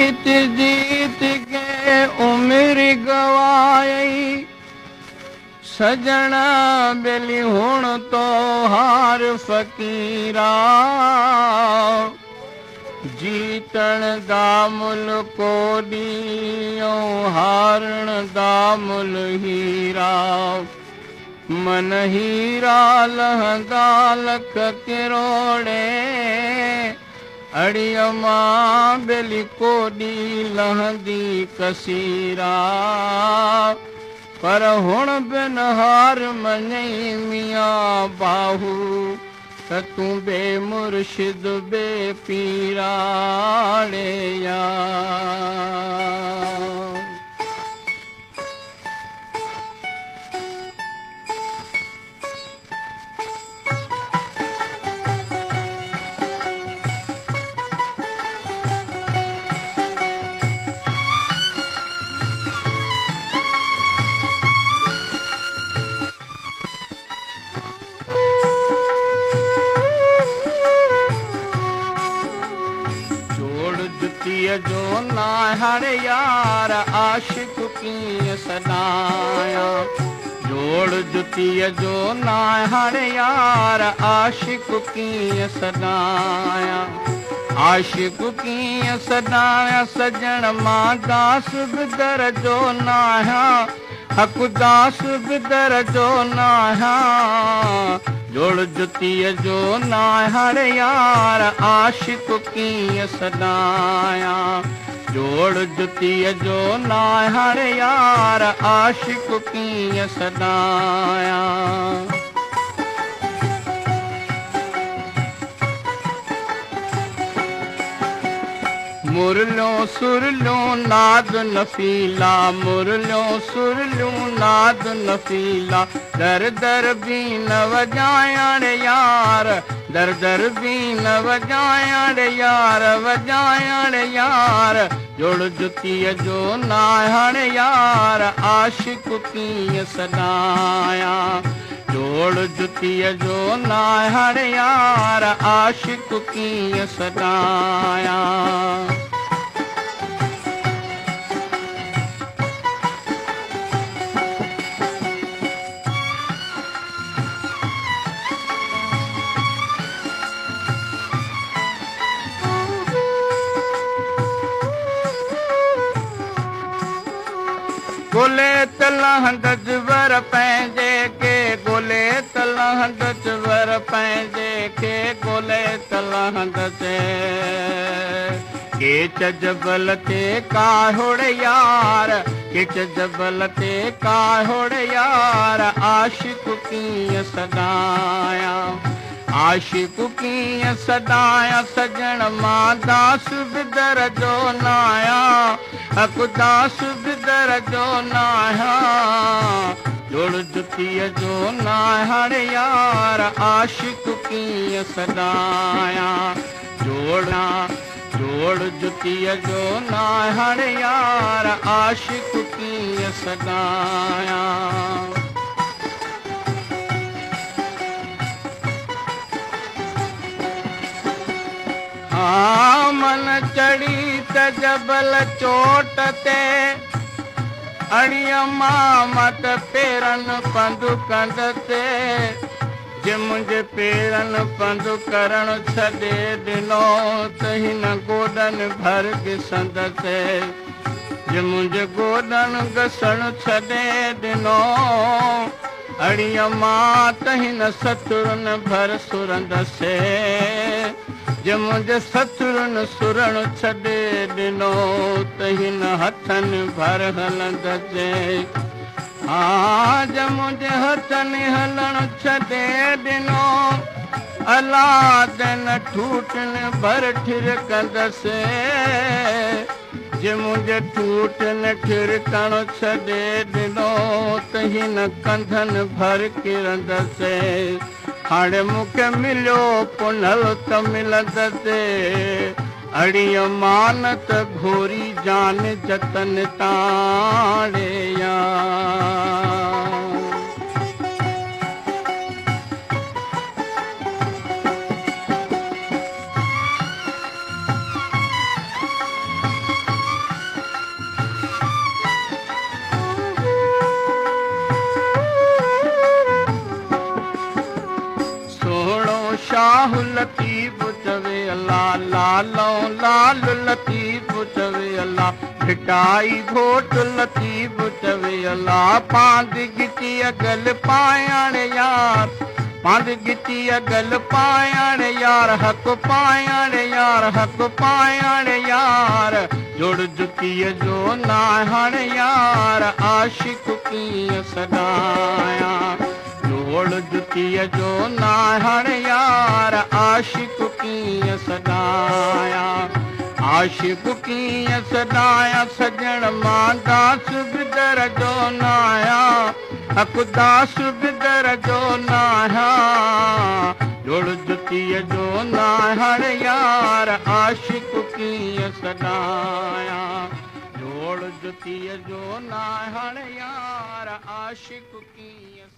जीत जीत के उम्र गवाई, सजना बेली हुण तो हार फकीरा, जीतण दा मुल कोडी हारण दा मुल हीरा, मन हीरा लहंदा लख किरोड़े, अड़िय मां बेली कोडी लहंदी कसीरा, पर हुण बिन हार मञई मियां बाहू, त तूं बे मुर्शिद बे पीराड़े या। जो ना हर यार आशिक की सदाया, जोड़ जुतिय जो ना हर यार आशिक की सदाया, आशिक की सदाया सजन मां दास बिदर जो नाया, हक दास बिदर जो नाया, जोड़ जुतिय जो ना हर यार आशिक की सदाया, जोड़ जुतिय जो ना हर यार आशिक की सदाया। मुरलियों सुरलियों नाद नफीला, मुरलियों सुरलियों नाद नफीला, दर दर बीन वजायण यार, दर दर बीन वजायण यार, वजायण यार, जोड़ जुतिय जो नाहण यार आशिक की सदाया, जोड़ जुतिय जो नाहण यार आशिक की सदाया। गोले तलहंद वर पैंजे के, गोले तलहंद वर पैंजे के, गोले तलहंद से के जबल ते काहुड़ यार, के जबल ते काहुड़ यार आशिक की सदाया, आशिक की सदाया सजन मां दास बिदर जो नाया, हक दास बिदर जो नाया, जोड़ जुतिय जो नाहण यार आशिक की सदाया, जोड़ा जोड़ जुतिय जो नाहण यार आशिक की सदाया। मन चढ़ी त जबल चोट ते, अड़िय मां मत पेरन पंधु कंध ते, जे मुंहिंजे पेरन पंधु करण छॾे ॾिनो त हिन गोॾनि भर घिसंद ते, जे मुंहिंजे गोॾनि घसण छॾे ॾिनो, अड़िय मां त हिन सतुरनि भर सुरंदसे, जे मुंहिंजे सतुरनि सुरण छॾे ॾिनो त हिन हथनि भर हलंदसे, हाँ जे मुंहिंजे हथनि हलण छॾे ॾिनो, अलादन ठूटनि भर ठिरकंदसे, जे मुंहिंजे ठूटनि ठिरकण छॾे ॾिनो त हिन कंधनि भर किरंदसे, हाणे मूंखे मिलियो पुनल त मिलंदसे, अड़िय मान त घोरी जान जतन ताड़े या। लालों लाल लतीफ़ चवे अल्लाह, भिटाई घोट लतीफ़ चवे अल्लाह। पांद गिटी अगल पायण यार, पांद गिटी अगल पायण यार, हक पायण यार, हक पायण यार। जुड़ जुतीअ जो नाहण यार, आशिक कीअं सॾायां। जोड़ जुतीअ जो नाहण यार, आशिक कीअं सॾायां। आशिक कीअं सॾायां सॼण मां दास बिदर जो नायां, हक दास बिदर जो नायां। जोड़ जुतीअ जो नाहण यार, आशिक कीअं सॾायां। जोड़ जुतीअ जो नाहण यार, आशिक कीअं